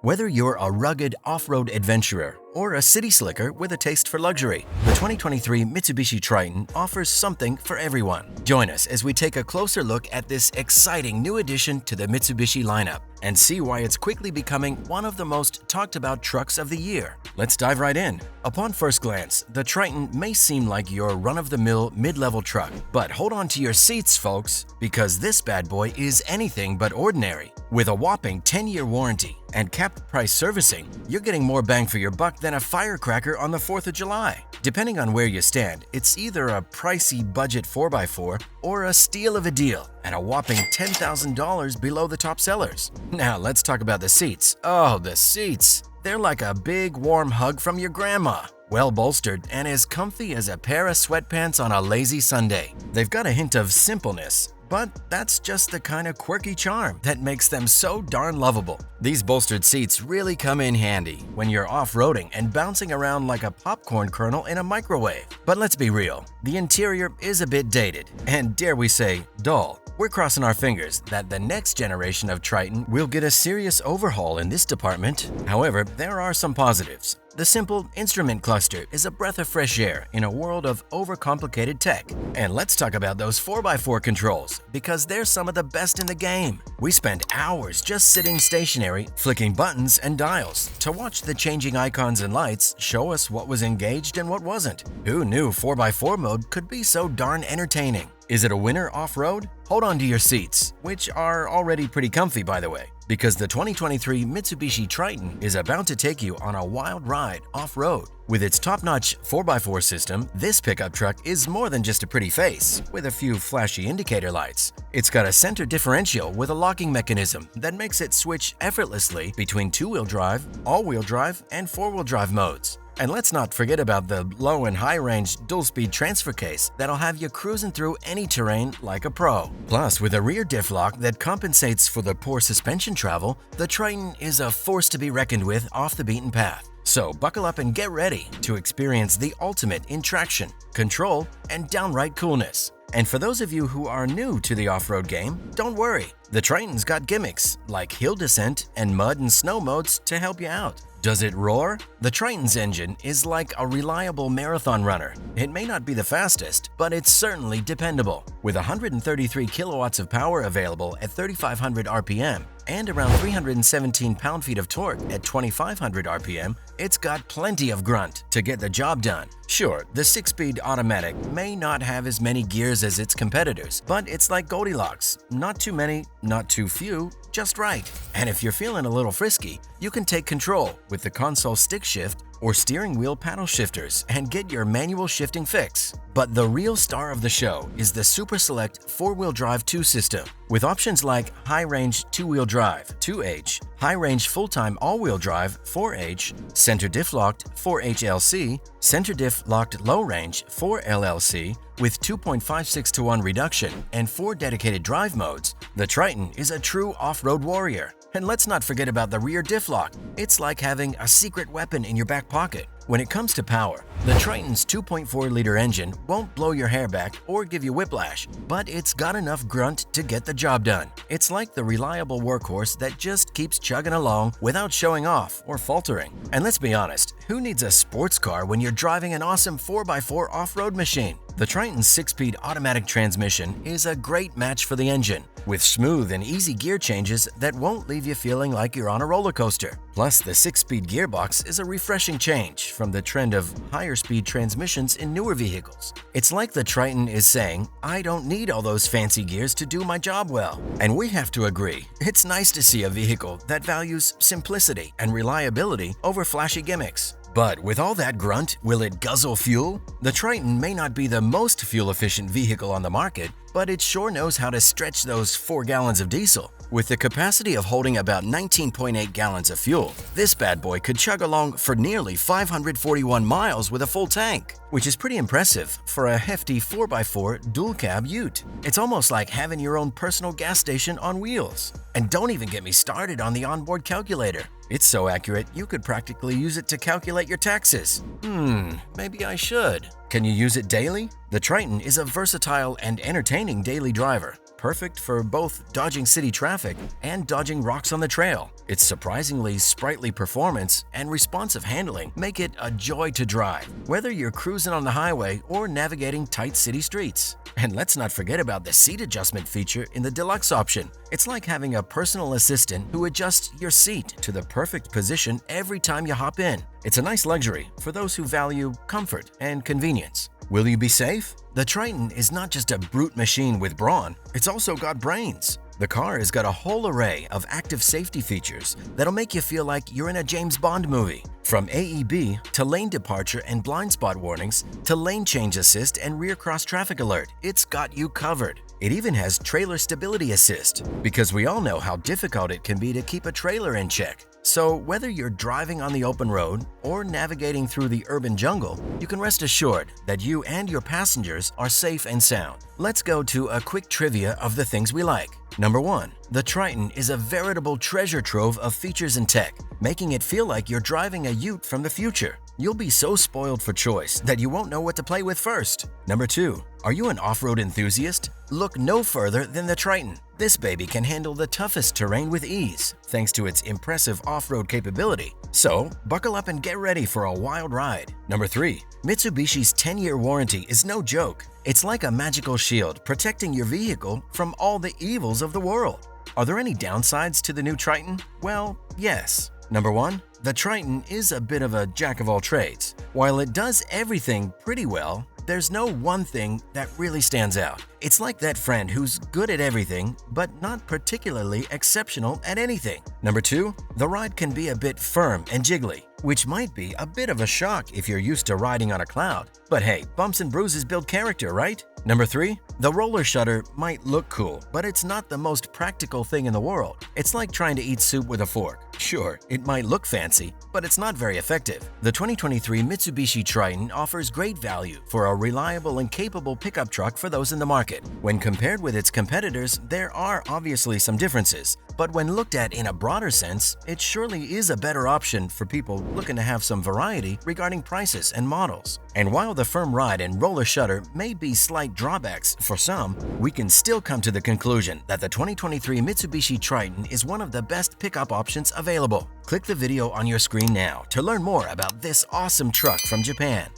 Whether you're a rugged off-road adventurer or a city slicker with a taste for luxury, the 2023 Mitsubishi Triton offers something for everyone. Join us as we take a closer look at this exciting new addition to the Mitsubishi lineup and see why it's quickly becoming one of the most talked about trucks of the year. Let's dive right in. Upon first glance, the Triton may seem like your run-of-the-mill mid-level truck, but hold on to your seats, folks, because this bad boy is anything but ordinary. With a whopping 10-year warranty and capped price servicing, you're getting more bang for your buck than a firecracker on the 4th of July. Depending on where you stand, it's either a pricey budget 4x4 or a steal of a deal at a whopping $10,000 below the top sellers. Now let's talk about the seats. Oh, the seats! They're like a big warm hug from your grandma. Well bolstered and as comfy as a pair of sweatpants on a lazy Sunday. They've got a hint of simpleness, but that's just the kind of quirky charm that makes them so darn lovable. These bolstered seats really come in handy when you're off-roading and bouncing around like a popcorn kernel in a microwave. But let's be real, the interior is a bit dated and, dare we say, dull. We're crossing our fingers that the next generation of Triton will get a serious overhaul in this department. However, there are some positives. The simple instrument cluster is a breath of fresh air in a world of overcomplicated tech. And let's talk about those 4x4 controls, because they're some of the best in the game. We spent hours just sitting stationary, flicking buttons and dials to watch the changing icons and lights show us what was engaged and what wasn't. Who knew 4x4 mode could be so darn entertaining? Is it a winner off-road? Hold on to your seats, which are already pretty comfy by the way, because the 2023 Mitsubishi Triton is about to take you on a wild ride off-road. With its top-notch 4x4 system, this pickup truck is more than just a pretty face with a few flashy indicator lights. It's got a center differential with a locking mechanism that makes it switch effortlessly between two-wheel drive, all-wheel drive, and four-wheel drive modes. And let's not forget about the low and high-range dual-speed transfer case that'll have you cruising through any terrain like a pro. Plus, with a rear diff lock that compensates for the poor suspension travel, the Triton is a force to be reckoned with off the beaten path. So buckle up and get ready to experience the ultimate in traction, control, and downright coolness. And for those of you who are new to the off-road game, don't worry. The Triton's got gimmicks like hill descent and mud and snow modes to help you out. Does it roar? The Triton's engine is like a reliable marathon runner. It may not be the fastest, but it's certainly dependable. With 133 kilowatts of power available at 3,500 RPM and around 317 pound-feet of torque at 2,500 RPM, it's got plenty of grunt to get the job done. Sure, the 6-speed automatic may not have as many gears as its competitors, but it's like Goldilocks. Not too many, not too few, just right. And if you're feeling a little frisky, you can take control with the console stick shift or steering wheel paddle shifters and get your manual shifting fix. But the real star of the show is the Super Select 4-wheel drive 2 system. With options like high-range 2-wheel drive 2H, high-range full-time all-wheel drive 4H, center diff-locked 4HLC, center diff-locked low-range 4LLC, with 2.56-to-1 reduction and 4 dedicated drive modes, the Triton is a true off-road warrior. And let's not forget about the rear diff lock. It's like having a secret weapon in your back pocket. When it comes to power, the Triton's 2.4-liter engine won't blow your hair back or give you whiplash, but it's got enough grunt to get the job done. It's like the reliable workhorse that just keeps chugging along without showing off or faltering. And let's be honest, who needs a sports car when you're driving an awesome 4x4 off-road machine? The Triton's 6-speed automatic transmission is a great match for the engine, with smooth and easy gear changes that won't leave you feeling like you're on a roller coaster. Plus, the 6-speed gearbox is a refreshing change from the trend of higher-speed transmissions in newer vehicles. It's like the Triton is saying, I don't need all those fancy gears to do my job well. And we have to agree, it's nice to see a vehicle that values simplicity and reliability over flashy gimmicks. But with all that grunt, will it guzzle fuel? The Triton may not be the most fuel-efficient vehicle on the market, but it sure knows how to stretch those 4 gallons of diesel. With the capacity of holding about 19.8 gallons of fuel, this bad boy could chug along for nearly 541 miles with a full tank, which is pretty impressive for a hefty 4x4 dual-cab ute. It's almost like having your own personal gas station on wheels. And don't even get me started on the onboard calculator. It's so accurate, you could practically use it to calculate your taxes. Maybe I should. Can you use it daily? The Triton is a versatile and entertaining daily driver, perfect for both dodging city traffic and dodging rocks on the trail. Its surprisingly sprightly performance and responsive handling make it a joy to drive, whether you're cruising on the highway or navigating tight city streets. And let's not forget about the seat adjustment feature in the deluxe option. It's like having a personal assistant who adjusts your seat to the perfect position every time you hop in. It's a nice luxury for those who value comfort and convenience. Will you be safe? The Triton is not just a brute machine with brawn, it's also got brains. The car has got a whole array of active safety features that'll make you feel like you're in a James Bond movie. From AEB to lane departure and blind spot warnings to lane change assist and rear cross traffic alert, it's got you covered. It even has trailer stability assist, because we all know how difficult it can be to keep a trailer in check. So whether you're driving on the open road or navigating through the urban jungle, you can rest assured that you and your passengers are safe and sound. Let's go to a quick trivia of the things we like. Number 1. The Triton is a veritable treasure trove of features and tech, making it feel like you're driving a ute from the future. You'll be so spoiled for choice that you won't know what to play with first. Number 2. Are you an off-road enthusiast? Look no further than the Triton. This baby can handle the toughest terrain with ease, thanks to its impressive off-road capability. So, buckle up and get ready for a wild ride. Number 3. Mitsubishi's 10-year warranty is no joke. It's like a magical shield protecting your vehicle from all the evils of the world. Are there any downsides to the new Triton? Well, yes. Number 1. The Triton is a bit of a jack of all trades. While it does everything pretty well, there's no one thing that really stands out. It's like that friend who's good at everything, but not particularly exceptional at anything. Number 2, the ride can be a bit firm and jiggly, which might be a bit of a shock if you're used to riding on a cloud. But hey, bumps and bruises build character, right? Number 3, the roller shutter might look cool, but it's not the most practical thing in the world. It's like trying to eat soup with a fork. Sure, it might look fancy, but it's not very effective. The 2023 Mitsubishi Triton offers great value for a reliable and capable pickup truck for those in the market. When compared with its competitors, there are obviously some differences, but when looked at in a broader sense, it surely is a better option for people looking to have some variety regarding prices and models. And while the firm ride and roller shutter may be slight drawbacks for some, we can still come to the conclusion that the 2023 Mitsubishi Triton is one of the best pickup options available. Click the video on your screen now to learn more about this awesome truck from Japan.